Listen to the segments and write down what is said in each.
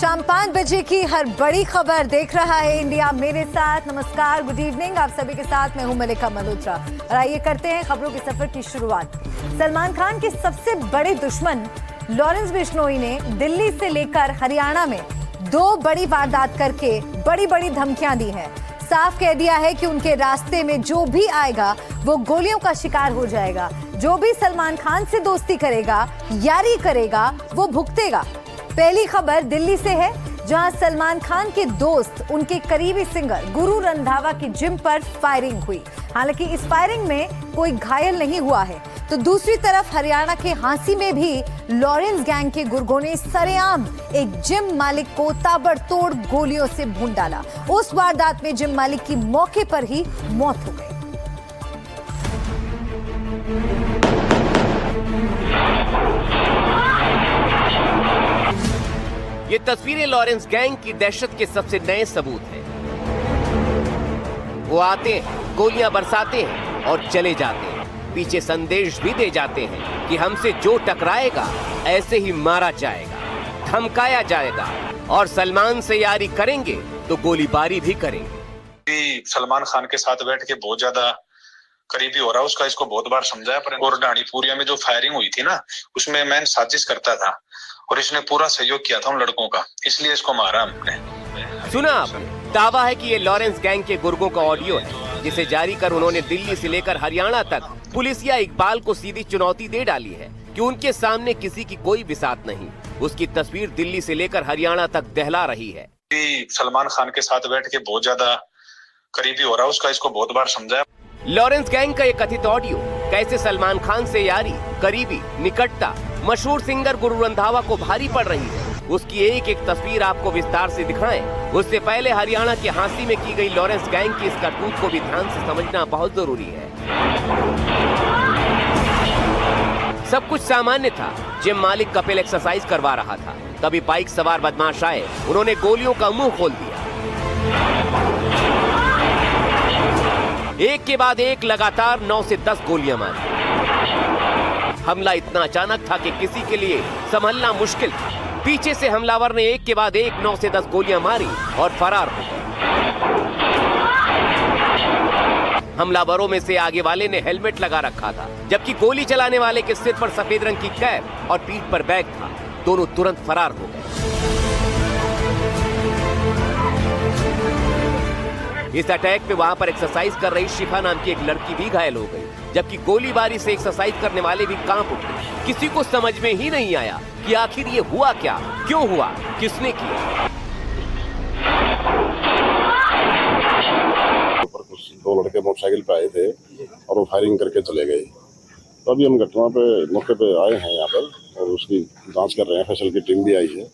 शाम 5 बजे की हर बड़ी खबर देख रहा है इंडिया मेरे साथ। नमस्कार, गुड इवनिंग, आप सभी के साथ मैं हूं मलिका मल्होत्रा और आइए करते हैं खबरों के सफर की शुरुआत। सलमान खान के सबसे बड़े दुश्मन लॉरेंस बिश्नोई ने दिल्ली से लेकर हरियाणा में 2 बड़ी वारदात करके बड़ी बड़ी धमकियां दी हैं। साफ कह दिया है कि उनके रास्ते में जो भी आएगा वो गोलियों का शिकार हो जाएगा। जो भी सलमान खान से दोस्ती करेगा, यारी करेगा, वो भुगतेगा। पहली खबर दिल्ली से है, जहां सलमान खान के दोस्त उनके करीबी सिंगर गुरु रंधावा की जिम पर फायरिंग हुई। हालांकि इस फायरिंग में कोई घायल नहीं हुआ है। तो दूसरी तरफ हरियाणा के हांसी में भी लॉरेंस गैंग के गुर्गों ने सरेआम एक जिम मालिक को ताबड़तोड़ गोलियों से भून डाला। उस वारदात में जिम मालिक की मौके पर ही मौत हो गई। ये तस्वीरें लॉरेंस गैंग की दहशत के सबसे नए सबूत हैं। वो आते हैं, गोलियां बरसाते हैं और चले जाते हैं। पीछे संदेश भी दे जाते हैं कि हमसे जो टकराएगा ऐसे ही मारा जाएगा, धमकाया जाएगा और सलमान से यारी करेंगे तो गोलीबारी भी करेंगे। सलमान खान के साथ बैठ के बहुत ज्यादा करीबी हो रहा है उसका, इसको बहुत बार समझाया। पर और ढाणीपुरिया में जो फायरिंग हुई थी ना, उसमें मैं साजिश करता था और इसने पूरा सहयोग किया था उन लड़कों का, इसलिए इसको मारा हमने। सुना आपने, दावा है कि ये लॉरेंस गैंग के गुर्गों का ऑडियो है, जिसे जारी कर उन्होंने दिल्ली से लेकर हरियाणा तक पुलिसिया इकबाल को सीधी चुनौती दे डाली है कि उनके सामने किसी की कोई बिसात नहीं। उसकी तस्वीर दिल्ली से लेकर हरियाणा तक दहला रही है। सलमान खान के साथ बैठ के बहुत ज्यादा करीबी हो रहा है उसका, इसको बहुत बार समझाया। लॉरेंस गैंग का ये कथित ऑडियो कैसे सलमान खान से यारी, करीबी, निकटता मशहूर सिंगर गुरु रंधावा को भारी पड़ रही है, उसकी एक एक तस्वीर आपको विस्तार से दिखाएं। उससे पहले हरियाणा के हांसी में की गई लॉरेंस गैंग की इस करतूत को भी ध्यान से समझना बहुत जरूरी है। सब कुछ सामान्य था। जिम मालिक कपिल एक्सरसाइज करवा रहा था, तभी बाइक सवार बदमाश आए, उन्होंने गोलियों का मुंह खोल दिया। एक के बाद एक लगातार 9 से 10 गोलियां मारी। हमला इतना अचानक था कि किसी के लिए संभलना मुश्किल था। पीछे से हमलावर ने एक के बाद एक 9 से 10 गोलियां मारी और फरार हो गए। हमलावरों में से आगे वाले ने हेलमेट लगा रखा था, जबकि गोली चलाने वाले के सिर पर सफेद रंग की कैप और पीठ पर बैग था। दोनों तुरंत फरार हो गए। इस अटैक में वहां पर एक्सरसाइज कर रही शिफा नाम की एक लड़की भी घायल हो गई, जबकि गोलीबारी से एक्सरसाइज करने वाले भी कांप उठे। किसी को समझ में ही नहीं आया कि आखिर ये हुआ क्या, क्यों हुआ, किसने किया। ऊपर कुछ 2 लड़के मोटरसाइकिल पे आए थे और वो फायरिंग करके चले गए। तो अभी हम घटना पे मौके पे आए हैं यहाँ पर और उसकी जांच कर रहे हैं। फैसल की टीम भी आई है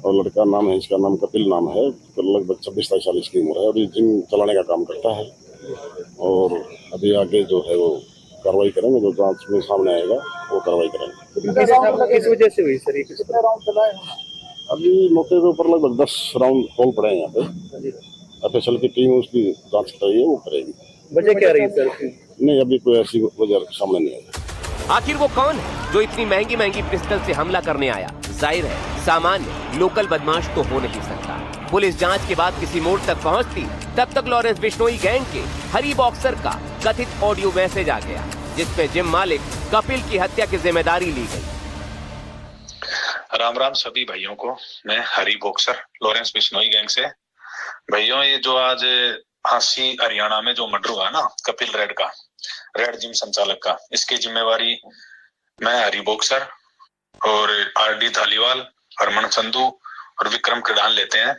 और लड़का नाम है, इसका नाम कपिल नाम है, लगभग 26-27 साल इसकी उम्र है और ये जिम चलाने का काम करता है। और अभी आगे जो है वो कार्रवाई करेंगे, जो जांच में सामने आएगा वो कार्रवाई करेंगे। किस वजह से हुई सर? कितने राउंड चलाए? अभी मौके के ऊपर लगभग 10 राउंड होल पड़े हैं यहाँ पे। फैसल की टीम उसकी जांच कर रही है, वो करेगी। वजह क्या रही सर? नहीं, अभी कोई ऐसी वजह सामने नहीं आई। आखिर वो कौन है जो इतनी महंगी महंगी पिस्टल से हमला करने आया? जाहिर है सामान्य लोकल बदमाश तो हो नहीं सकता। पुलिस जांच के बाद किसी मोड़ तक पहुंचती, तब तक लॉरेंस बिश्नोई गैंग के हरी बॉक्सर का कथित ऑडियो मैसेज आ गया, जिसपे जिम मालिक कपिल की हत्या की जिम्मेदारी ली गई। राम राम सभी भाइयों को, मैं हरी बॉक्सर लॉरेंस बिश्नोई गैंग से। भाइयों, ये जो आज हांसी हरियाणा में जो मर्डर हुआ ना कपिल रेड जिम संचालक का, इसकी जिम्मेवारी मैं हरी बॉक्सर और आरडी धालीवाल, हरमन संधू और विक्रम कृडान लेते हैं।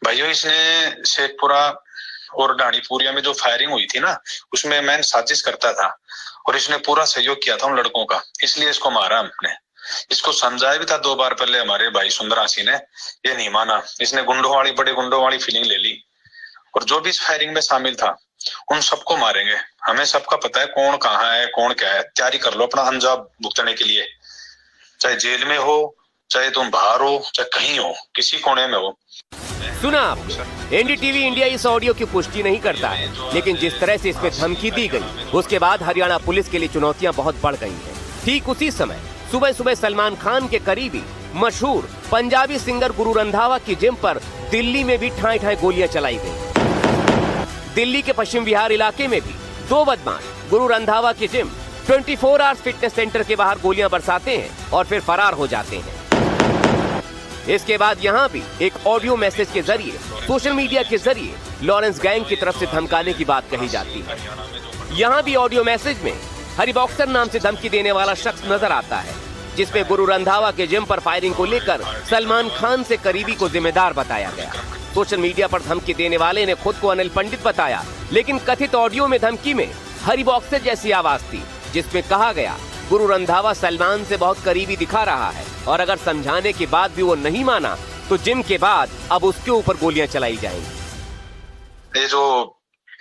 भाइयों, इसने शेखपुरा और ढाणीपुरिया में जो फायरिंग हुई थी ना, उसमें मैं साजिश करता था और इसने पूरा सहयोग किया था उन लड़कों का, इसलिए इसको मारा हमने। इसको समझाया भी था 2 बार पहले हमारे भाई सुंदरासी ने, ये नहीं माना। इसने बड़े गुंडों वाली फीलिंग ले ली और जो भी इस फायरिंग में शामिल था उन सबको मारेंगे। हमें सबका पता है कौन कहाँ है, कौन क्या है। तैयारी कर लो अपना अंजाम भुगतने के लिए, चाहे जेल में हो, चाहे तुम बाहर हो, चाहे कहीं हो, किसी कोने में हो। सुना आपने, एनडीटीवी इंडिया इस ऑडियो की पुष्टि नहीं करता है, लेकिन जिस तरह से इसमें धमकी दी गई, उसके बाद हरियाणा पुलिस के लिए चुनौतियां बहुत बढ़ गई हैं। ठीक उसी समय सुबह सुबह सलमान खान के करीबी मशहूर पंजाबी सिंगर गुरु रंधावा की जिम पर दिल्ली में भी ठाई ठाई गोलियां चलाई गई। दिल्ली के पश्चिम विहार इलाके में भी दो बदमाश गुरु रंधावा की जिम 24 आवर्स फिटनेस सेंटर के बाहर गोलियां बरसाते हैं और फिर फरार हो जाते हैं। इसके बाद यहां भी एक ऑडियो मैसेज के जरिए सोशल मीडिया के जरिए लॉरेंस गैंग की तरफ से धमकाने की बात कही जाती है। यहां भी ऑडियो मैसेज में हरी बॉक्सर नाम से धमकी देने वाला शख्स नजर आता है, जिसमें गुरु रंधावा के जिम पर फायरिंग को लेकर सलमान खान से करीबी को जिम्मेदार बताया गया। सोशल मीडिया पर धमकी देने वाले ने खुद को अनिल पंडित बताया, लेकिन कथित ऑडियो में धमकी में हरी बॉक्सर जैसी आवाज थी, जिसमें कहा गया गुरु रंधावा सलमान से बहुत करीबी दिखा रहा है और अगर समझाने के बाद भी वो नहीं माना तो जिम के बाद अब उसके ऊपर गोलियां चलाई जाएंगी। ये जो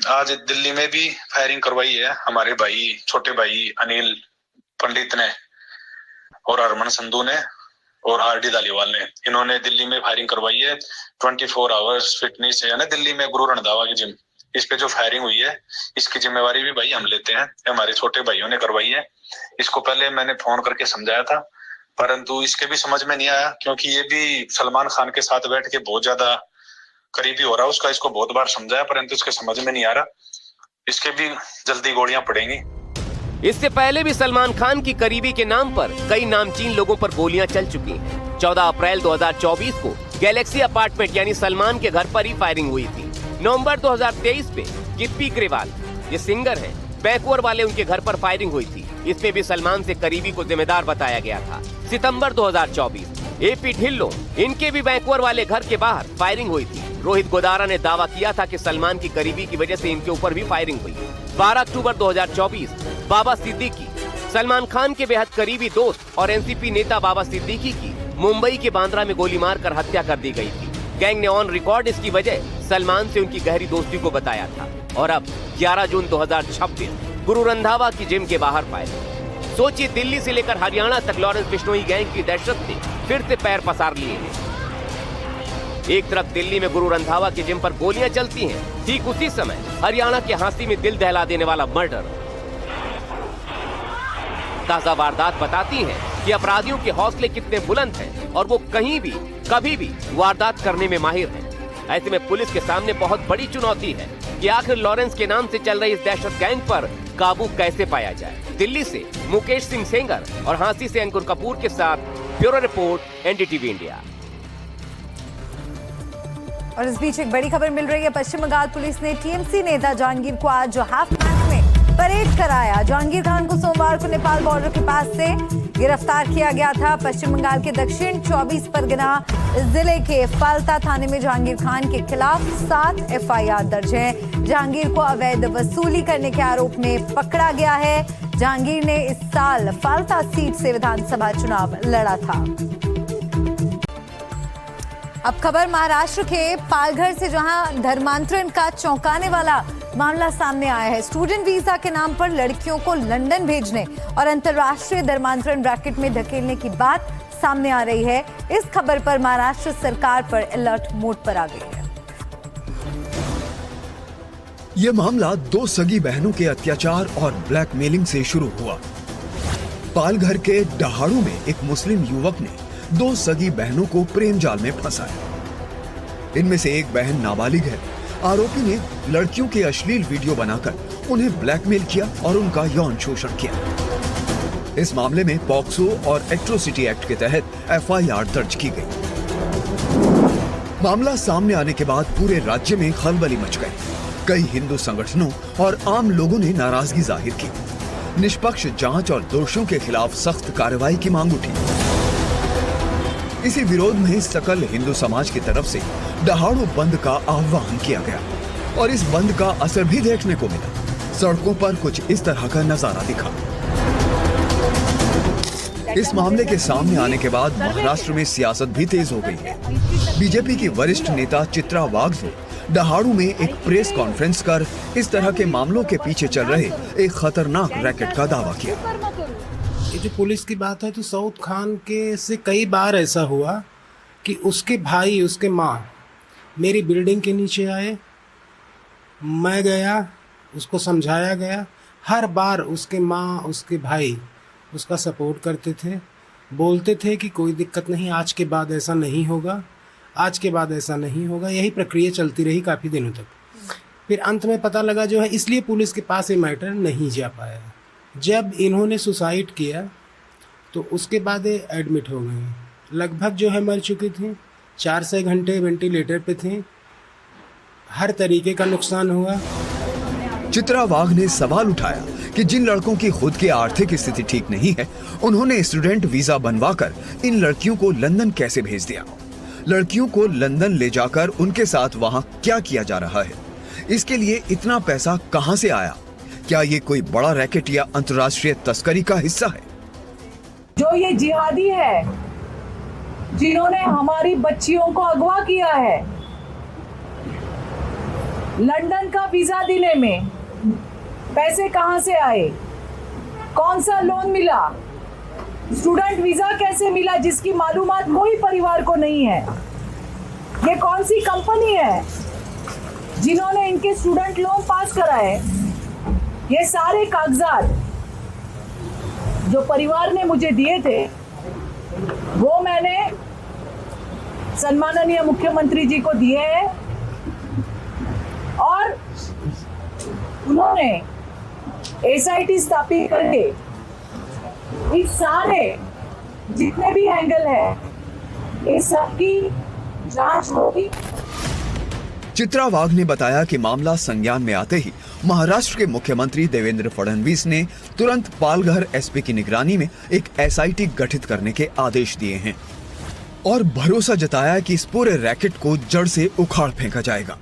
आज दिल्ली में भी फायरिंग करवाई है हमारे भाई, छोटे भाई अनिल पंडित ने और हरमन संधू ने और आरडी धालीवाल ने, इन्होंने दिल्ली में फायरिंग करवाई है। 24 आवर्स फिटनेस है ना दिल्ली में गुरु रंधावा की जिम, इस पे जो फायरिंग हुई है इसकी जिम्मेवारी भी भाई हम लेते हैं। हमारे छोटे भाइयों ने करवाई है। इसको पहले मैंने फोन करके समझाया था, परंतु इसके भी समझ में नहीं आया, क्योंकि ये भी सलमान खान के साथ बैठ के बहुत ज्यादा करीबी हो रहा है उसका। इसको बहुत बार समझाया परंतु इसके समझ में नहीं आ रहा। इसके भी जल्दी गोलियां पड़ेंगी। इससे पहले भी सलमान खान की करीबी के नाम पर कई नामचीन लोगों पर गोलियां चल चुकी हैं। 14 अप्रैल 2024 को गैलेक्सी अपार्टमेंट यानी सलमान के घर पर ही फायरिंग हुई थी। नवंबर 2023 में गिप्पी ग्रेवाल, ये सिंगर हैं, बैकवर वाले उनके घर पर फायरिंग हुई थी। इसमें भी सलमान से करीबी को जिम्मेदार बताया गया था। सितंबर 2024 एपी ढिल्लों, इनके भी बैकवर वाले घर के बाहर फायरिंग हुई थी। रोहित गोदारा ने दावा किया था कि सलमान की करीबी की वजह से इनके ऊपर भी फायरिंग हुई। 12 अक्टूबर 2024 बाबा सिद्दीकी, सलमान खान के बेहद करीबी दोस्त और एनसीपी नेता बाबा सिद्दीकी की मुंबई के बांद्रा में गोली मारकर हत्या कर दी गई थी। गैंग ने ऑन रिकॉर्ड इसकी वजह सलमान से उनकी गहरी दोस्ती को बताया था। और अब 11 जून 2026 गुरु रंधावा की जिम के बाहर फायरिंग। सोचिए, दिल्ली से लेकर हरियाणा तक लॉरेंस बिश्नोई गैंग की दहशत ने फिर से पैर पसार लिए हैं। एक तरफ दिल्ली में गुरु रंधावा की जिम पर गोलियां चलती हैं, ठीक उसी समय हरियाणा के हांसी में दिल दहला देने वाला मर्डर। ताजा वारदात बताती है कि अपराधियों के हौसले कितने बुलंद हैं और वो कहीं भी कभी भी वारदात करने में माहिर हैं। ऐसे में पुलिस के सामने बहुत बड़ी चुनौती है कि आखिर लॉरेंस के नाम से चल रही इस दहशत गैंग पर काबू कैसे पाया जाए। दिल्ली से मुकेश सिंह सेंगर और हांसी से अंकुर कपूर के साथ ब्यूरो रिपोर्ट, एनडीटीवी इंडिया। और इस बीच एक बड़ी खबर मिल रही है। पश्चिम बंगाल पुलिस ने टीएमसी नेता जहांगीर को आज हाफ मैच में परेड कराया। जहांगीर खान को सोमवार को नेपाल बॉर्डर के पास से गिरफ्तार किया गया था। पश्चिम बंगाल के दक्षिण 24 परगना जिले के फाल्ता थाने में जहांगीर खान के खिलाफ 7 एफआईआर दर्ज है। जहांगीर को अवैध वसूली करने के आरोप में पकड़ा गया है। जहांगीर ने इस साल फाल्ता सीट से विधानसभा चुनाव लड़ा था। अब खबर महाराष्ट्र के पालघर से, जहां धर्मांतरण का चौंकाने वाला मामला सामने आया है। स्टूडेंट वीजा के नाम पर लड़कियों को लंदन भेजने और अंतर्राष्ट्रीय धर्मांतरण रैकेट में धकेलने की बात सामने आ रही है। इस खबर पर महाराष्ट्र सरकार पर अलर्ट मोड पर आ गई है। ये मामला 2 सगी बहनों के अत्याचार और ब्लैकमेलिंग से शुरू हुआ। पालघर के डहाड़ू में एक मुस्लिम युवक ने 2 सगी बहनों को प्रेम जाल में फंसाया। इनमें से एक बहन नाबालिग है। आरोपी ने लड़कियों के अश्लील वीडियो बनाकर उन्हें ब्लैकमेल किया और उनका यौन शोषण किया। इस मामले में पॉक्सो और एट्रोसिटी एक्ट के तहत एफआईआर दर्ज की गई। मामला सामने आने के बाद पूरे राज्य में खलबली मच गई। कई हिंदू संगठनों और आम लोगों ने नाराजगी जाहिर की। निष्पक्ष जांच और दोषियों के खिलाफ सख्त कार्रवाई की मांग उठी। इसी विरोध में सकल हिंदू समाज की तरफ से दहाड़ू बंद का आह्वान किया गया और इस बंद का असर भी देखने को मिला। सड़कों पर कुछ इस तरह का नजारा दिखा। इस मामले के सामने आने के बाद महाराष्ट्र में सियासत भी तेज हो गई है। बीजेपी की वरिष्ठ नेता चित्रा वाघ ने दहाड़ू में एक प्रेस कॉन्फ्रेंस कर इस तरह के मामलों के पीछे चल रहे एक खतरनाक रैकेट का दावा किया। ये जो पुलिस की बात है, तो सऊद खान के से कई बार ऐसा हुआ कि उसके भाई, उसके माँ मेरी बिल्डिंग के नीचे आए, मैं गया, उसको समझाया गया। हर बार उसके माँ, उसके भाई उसका सपोर्ट करते थे। बोलते थे कि कोई दिक्कत नहीं, आज के बाद ऐसा नहीं होगा, आज के बाद ऐसा नहीं होगा। यही प्रक्रिया चलती रही काफ़ी दिनों तक। फिर अंत में पता लगा जो है, इसलिए पुलिस के पास ये मैटर नहीं जा पाया। जब इन्होंने सुसाइड किया तो उसके बाद ये एडमिट हो गए। लगभग जो है मर चुकी थी, 4 से घंटे वेंटिलेटर पे थे। हर तरीके का नुकसान हुआ। चित्रा वाघ ने सवाल उठाया कि जिन लड़कों की खुद की आर्थिक स्थिति ठीक नहीं है, उन्होंने स्टूडेंट वीजा बनवाकर इन लड़कियों को लंदन कैसे भेज दिया। लड़कियों को लंदन ले जाकर उनके साथ वहां क्या किया जा रहा है, इसके लिए इतना पैसा कहां से आया, क्या ये कोई बड़ा रैकेट या अंतर्राष्ट्रीय तस्करी का हिस्सा है। जो ये जिहादी है, जिन्होंने हमारी बच्चियों को अगवा किया है, लंदन का वीजा देने में पैसे कहां से आए, कौन सा लोन मिला, स्टूडेंट वीजा कैसे मिला जिसकी मालूमात कोई परिवार को नहीं है, ये कौन सी कंपनी है जिन्होंने इनके स्टूडेंट लोन पास कराए। ये सारे कागजात जो परिवार ने मुझे दिए थे वो मैंने सम्माननीय मुख्यमंत्री जी को दिए हैं और उन्होंने एसआईटी स्थापित करके इस सारे जितने भी एंगल है इस सबकी जांच होगी। चित्रा वाघ ने बताया कि मामला संज्ञान में आते ही महाराष्ट्र के मुख्यमंत्री देवेंद्र फडणवीस ने तुरंत पालघर एसपी की निगरानी में एक एसआईटी गठित करने के आदेश दिए हैं और भरोसा जताया कि इस पूरे रैकेट को जड़ से उखाड़ फेंका जाएगा।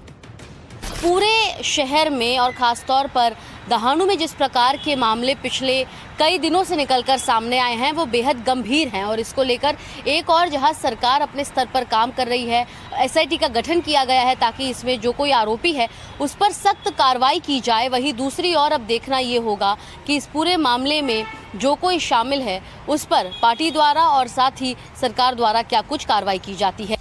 पूरे शहर में और खासतौर पर दहानू में जिस प्रकार के मामले पिछले कई दिनों से निकलकर सामने आए हैं वो बेहद गंभीर हैं और इसको लेकर एक और जहां सरकार अपने स्तर पर काम कर रही है, एसआईटी का गठन किया गया है ताकि इसमें जो कोई आरोपी है उस पर सख्त कार्रवाई की जाए, वहीं दूसरी ओर अब देखना ये होगा कि इस पूरे मामले में जो कोई शामिल है उस पर पार्टी द्वारा और साथ ही सरकार द्वारा क्या कुछ कार्रवाई की जाती है।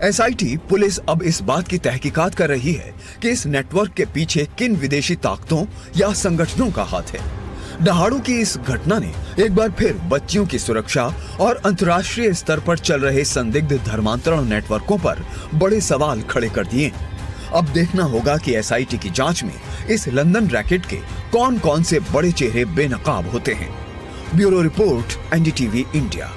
एसआईटी पुलिस अब इस बात की तहकीकात कर रही है कि इस नेटवर्क के पीछे किन विदेशी ताकतों या संगठनों का हाथ है। दहाड़ू की इस घटना ने एक बार फिर बच्चियों की सुरक्षा और अंतर्राष्ट्रीय स्तर पर चल रहे संदिग्ध धर्मांतरण नेटवर्कों पर बड़े सवाल खड़े कर दिए। अब देखना होगा कि एसआईटी की जांच में इस लंदन रैकेट के कौन कौन से बड़े चेहरे बेनकाब होते हैं। Bureau report, NDTV India.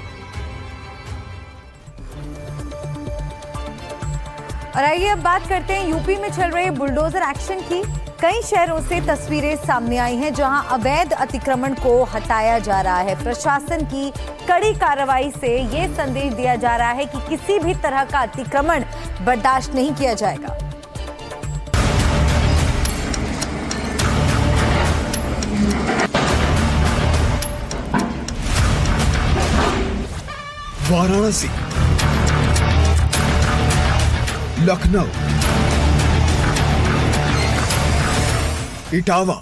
और आइए अब बात करते हैं यूपी में चल रहे बुलडोजर एक्शन की। कई शहरों से तस्वीरें सामने आई हैं जहां अवैध अतिक्रमण को हटाया जा रहा है। प्रशासन की कड़ी कार्रवाई से ये संदेश दिया जा रहा है कि किसी भी तरह का अतिक्रमण बर्दाश्त नहीं किया जाएगा। वाराणसी, लखनऊ, इटावा,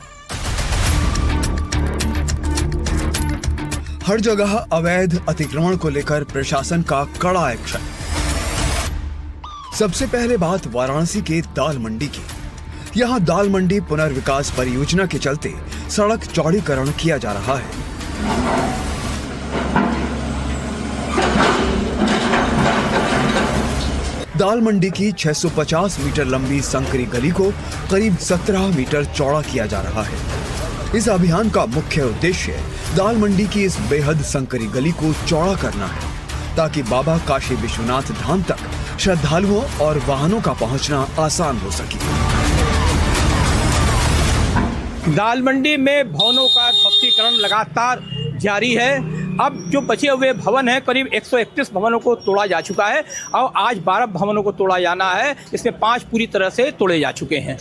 हर जगह अवैध अतिक्रमण को लेकर प्रशासन का कड़ा एक्शन। सबसे पहले बात वाराणसी के दाल मंडी की। यहां दाल मंडी पुनर्विकास परियोजना के चलते सड़क चौड़ीकरण किया जा रहा है। दाल मंडी की 650 मीटर लंबी संकरी गली को करीब 17 मीटर चौड़ा किया जा रहा है। इस अभियान का मुख्य उद्देश्य दाल मंडी की इस बेहद संकरी गली को चौड़ा करना है ताकि बाबा काशी विश्वनाथ धाम तक श्रद्धालुओं और वाहनों का पहुंचना आसान हो सके। दाल मंडी में भवनों का ध्वस्तीकरण लगातार जारी है। अब जो बचे हुए भवन हैं करीब 131 भवनों को तोड़ा जा चुका है और आज 12 भवनों को तोड़ा जाना है। इसमें 5 पूरी तरह से तोड़े जा चुके हैं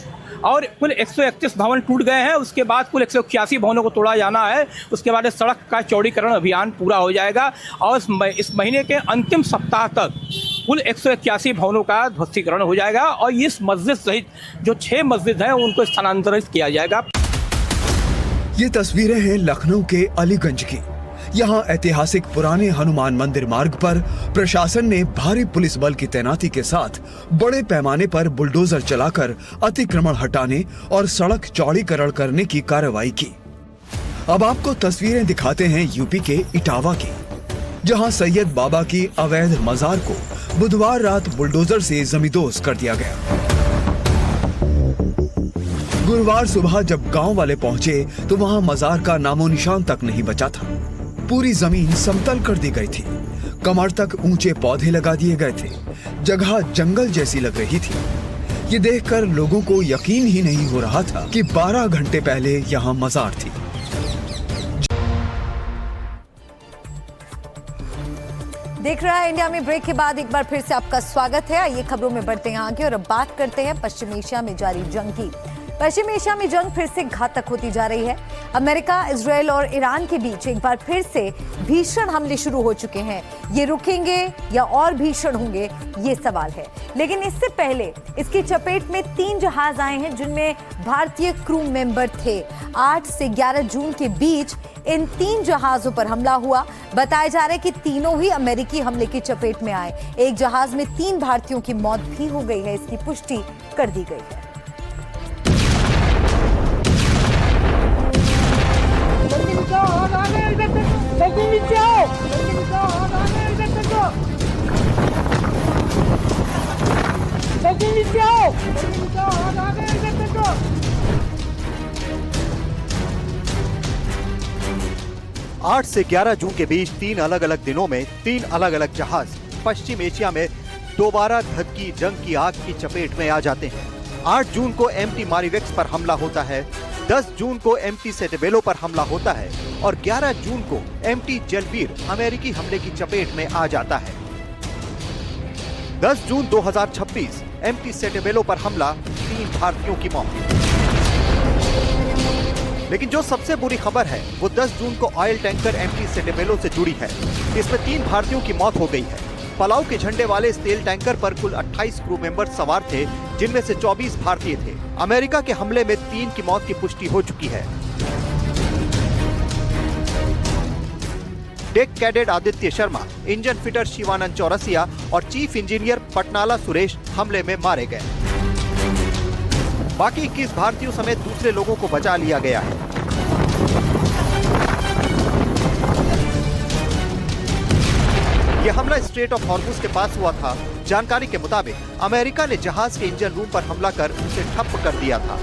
और कुल 131 भवन टूट गए हैं। उसके बाद कुल 181 भवनों को तोड़ा जाना है। उसके बाद सड़क का चौड़ीकरण अभियान पूरा हो जाएगा और इस महीने के अंतिम सप्ताह तक कुल 181 भवनों का ध्वस्तीकरण हो जाएगा और इस मस्जिद सहित जो 6 मस्जिद हैं उनको स्थानांतरित किया जाएगा। ये तस्वीरें हैं लखनऊ के अलीगंज की। यहाँ ऐतिहासिक पुराने हनुमान मंदिर मार्ग पर प्रशासन ने भारी पुलिस बल की तैनाती के साथ बड़े पैमाने पर बुलडोजर चलाकर अतिक्रमण हटाने और सड़क चौड़ीकरण करने की कार्रवाई की। अब आपको तस्वीरें दिखाते हैं यूपी के इटावा की, जहां सैयद बाबा की अवैध मजार को बुधवार रात बुलडोजर से जमींदोज कर दिया गया। गुरुवार सुबह जब गांव वाले पहुंचे तो वहां मजार का नामो निशान तक नहीं बचा था। पूरी जमीन समतल कर दी गई थी, कमर तक ऊंचे पौधे लगा दिए गए थे, जगह जंगल जैसी लग रही थी। ये देखकर लोगों को यकीन ही नहीं हो रहा था कि 12 घंटे पहले यहाँ मजार थी। देख रहा है इंडिया में ब्रेक के बाद एक बार फिर से आपका स्वागत है। आइए खबरों में बढ़ते हैं आगे और अब बात करते हैं पश्चिम एशिया में जारी जंग की। पश्चिम एशिया में जंग फिर से घातक होती जा रही है। अमेरिका, इजरायल और ईरान के बीच एक बार फिर से भीषण हमले शुरू हो चुके हैं। ये रुकेंगे या और भीषण होंगे, ये सवाल है। लेकिन इससे पहले इसकी चपेट में 3 जहाज आए हैं जिनमें भारतीय क्रू मेंबर थे। 8 से 11 जून के बीच इन 3 जहाजों पर हमला हुआ। बताया जा रहा है कि तीनों ही अमेरिकी हमले की चपेट में आए। एक जहाज में 3 भारतीयों की मौत भी हो गई है, इसकी पुष्टि कर दी गई है। आठ से 11 जून के बीच 3 अलग अलग दिनों में 3 अलग अलग जहाज पश्चिम एशिया में दोबारा धधकी जंग की आग की चपेट में आ जाते हैं। 8 जून को एमटी मारिवेक्स पर हमला होता है, 10 जून को एमटी सेटेबेलो पर हमला होता है और 11 जून को एमटी जलवीर अमेरिकी हमले की चपेट में आ जाता है। 10 जून 2026 एमटी सेटेबेलो पर हमला, 3 भारतीयों की मौत। लेकिन जो सबसे बुरी खबर है वो 10 जून को ऑयल टैंकर एमटी सेटेबेलो से जुड़ी है। इसमें 3 भारतीयों की मौत हो गई है। पलाऊ के झंडे वाले इस तेल टैंकर पर कुल 28 क्रू मेंबर सवार थे, जिनमें से 24 भारतीय थे। अमेरिका के हमले में 3 की मौत की पुष्टि हो चुकी है। Deck cadet Aditya Sharma, engine fitter Shivanand Chaurasia और चीफ इंजीनियर पटनाला सुरेश हमले में मारे गए। बाकी 21 भारतीयों समेत दूसरे लोगों को बचा लिया गया है। यह हमला स्ट्रेट ऑफ हॉर्मुज के पास हुआ था। जानकारी के मुताबिक अमेरिका ने जहाज के इंजन रूम पर हमला कर उसे ठप्प कर दिया था।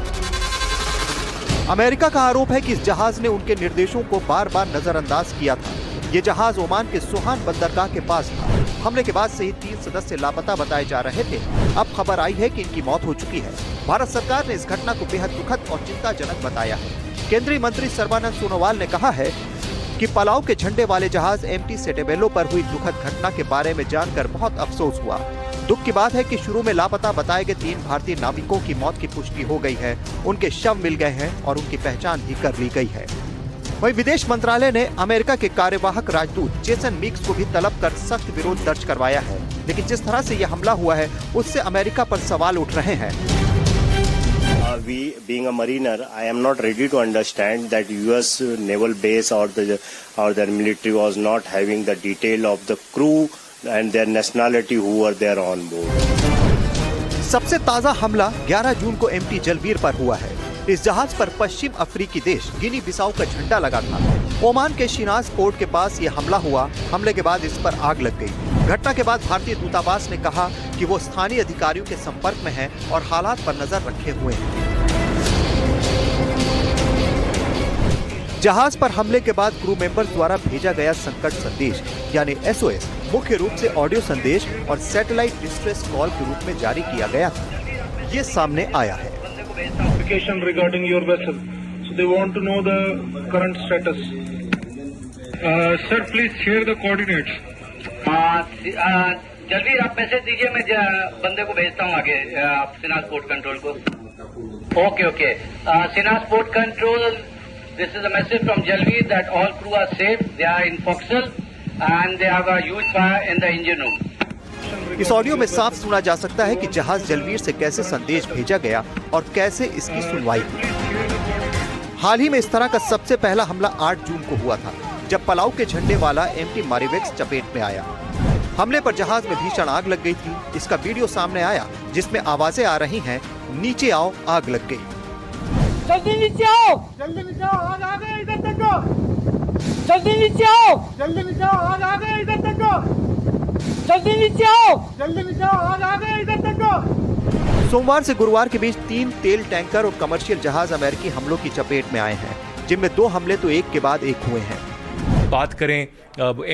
अमेरिका का आरोप है कि इस जहाज ने उनके निर्देशों को बार बार नजरअंदाज किया था। ये जहाज ओमान के सुहान बंदरगाह के पास था। हमले के बाद से ही 3 सदस्य लापता बताए जा रहे थे। अब खबर आई है कि इनकी मौत हो चुकी है। भारत सरकार ने इस घटना को बेहद दुखद और चिंताजनक बताया है। केंद्रीय मंत्री सर्बानंद सोनोवाल ने कहा है कि पलाऊ के झंडे वाले जहाज एमटी सेटेबेलो पर हुई दुखद घटना के बारे में जानकर बहुत अफसोस हुआ। दुख की बात है कि शुरू में लापता बताए गए 3 भारतीय नाविकों की मौत की पुष्टि हो गई है। उनके शव मिल गए हैं और उनकी पहचान भी कर ली गई है। वहीं विदेश मंत्रालय ने अमेरिका के कार्यवाहक राजदूत जेसन मिक्स को भी तलब कर सख्त विरोध दर्ज करवाया है। लेकिन जिस तरह से यह हमला हुआ है उससे अमेरिका पर सवाल उठ रहे हैं। We, being a mariner, I am not ready to understand that U.S. naval base or their military was not having the detail of the crew and their nationality who were there on board. सबसे ताजा हमला 11 जून को MT जलवीर पर हुआ है। इस जहाज पर पश्चिम अफ्रीकी देश गिनी बिसाऊ का झंडा लगा था। ओमान के शिनाज पोर्ट के पास ये हमला हुआ। हमले के बाद इस पर आग लग गई। घटना के बाद भारतीय दूतावास ने कहा कि वो स्थानीय अधिकारियों के संपर्क में है और हालात पर नजर रखे हुए हैं। जहाज पर हमले के बाद क्रू मेंबर्स द्वारा भेजा गया संकट संदेश यानी SOS मुख्य रूप से ऑडियो संदेश और सैटेलाइट डिस्ट्रेस कॉल के रूप में जारी किया गया था। ये सामने आया है। Application regarding your vessel, so they want to know the current status. Sir, please share the coordinates. जल्दी आप मैसेज दीजिए, मैं बंदे को भेजता हूँ आगे सिनाज पोर्ट कंट्रोल को। ओके सिनाज port control, this is a message from Jalvi that all crew are safe, they are in forecastle and they have a huge fire in the engine room. इस ऑडियो में साफ सुना जा सकता है कि जहाज जलवीर से कैसे संदेश भेजा गया और कैसे इसकी सुनवाई हुई। हाल ही में इस तरह का सबसे पहला हमला 8 जून को हुआ था, जब पलाऊ के झंडे वाला एमटी मारिवेक्स चपेट में आया। हमले पर जहाज में भीषण आग लग गई थी। इसका वीडियो सामने आया जिसमें आवाजें आ रही हैं, नीचे आओ आग लग गई। जल्दी नीचे आओ, जल्दी नीचे आओ, आ गए इधर तक, जल्दी नीचे आओ, जल्दी नीचे आओ, आ गए इधर तक, जल्दी नीचे आओ, जल्दी नीचे आओ, आ गए इधर तक। सोमवार से गुरुवार के बीच 3 तेल टैंकर और कमर्शियल जहाज अमेरिकी हमलों की चपेट में आए हैं, जिनमें 2 हमले तो एक के बाद एक हुए हैं। बात करें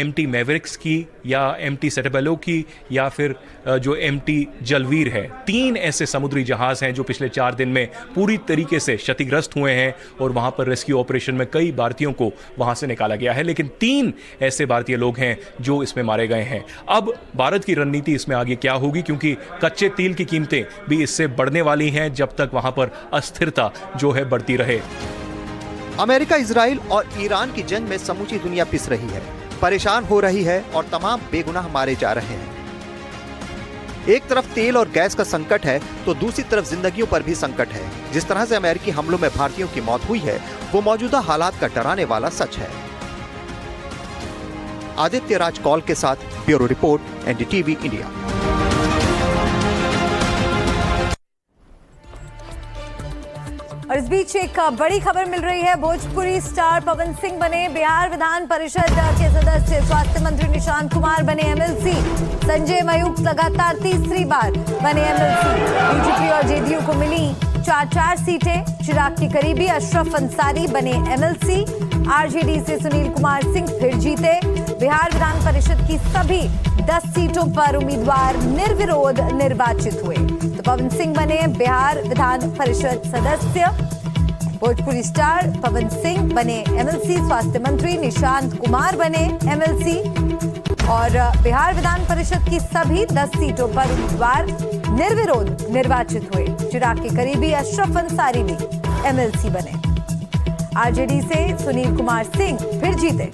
MT मैवरिक्स की या MT सेटेबेलो की या फिर जो MT जलवीर है, 3 ऐसे समुद्री जहाज हैं जो पिछले 4 दिन में पूरी तरीके से क्षतिग्रस्त हुए हैं और वहां पर रेस्क्यू ऑपरेशन में कई भारतीयों को वहां से निकाला गया है, लेकिन 3 ऐसे भारतीय लोग हैं जो इसमें मारे गए हैं। अब भारत की रणनीति इसमें आगे क्या होगी, क्योंकि कच्चे तेल की कीमतें भी इससे बढ़ने वाली हैं जब तक वहां पर अस्थिरता जो है बढ़ती रहे। अमेरिका, इजराइल और ईरान की जंग में समूची दुनिया पिस रही है, परेशान हो रही है और तमाम बेगुनाह मारे जा रहे हैं। एक तरफ तेल और गैस का संकट है तो दूसरी तरफ जिंदगियों पर भी संकट है। जिस तरह से अमेरिकी हमलों में भारतीयों की मौत हुई है वो मौजूदा हालात का डराने वाला सच है। आदित्य राज कौल के साथ ब्यूरो रिपोर्ट, NDTV इंडिया। और इस बीच एक बड़ी खबर मिल रही है। भोजपुरी स्टार पवन सिंह बने बिहार विधान परिषद के सदस्य। स्वास्थ्य मंत्री निशांत कुमार बने MLC। संजय मयूख लगातार तीसरी बार बने MLC। बीजेपी और JDU को मिली 4-4 सीटें। चिराग के करीबी अशरफ अंसारी बने MLC। RJD से सुनील कुमार सिंह फिर जीते। बिहार विधान परिषद की सभी 10 सीटों पर उम्मीदवार निर्विरोध निर्वाचित हुए। तो पवन सिंह बने बिहार विधान परिषद सदस्य। भोजपुरी स्टार पवन सिंह बने MLC। स्वास्थ्य मंत्री निशांत कुमार बने MLC और बिहार विधान परिषद की सभी 10 सीटों पर उम्मीदवार निर्विरोध निर्वाचित हुए। चिराग के करीबी अशरफ अंसारी भी MLC बने। RJD से सुनील कुमार सिंह फिर जीते।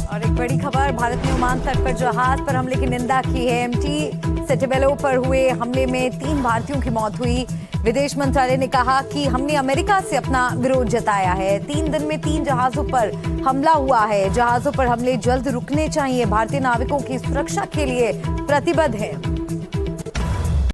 और एक बड़ी खबर, भारत ने ओमान तट पर जहाज पर हमले की निंदा की है। MT सेटेबेलो पर हुए हमले में 3 भारतीयों की मौत हुई। विदेश मंत्रालय ने कहा कि हमने अमेरिका से अपना विरोध जताया है। 3 दिन में 3 जहाजों पर हमला हुआ है। जहाजों पर हमले जल्द रुकने चाहिए। भारतीय नाविकों की सुरक्षा के लिए प्रतिबद्ध है।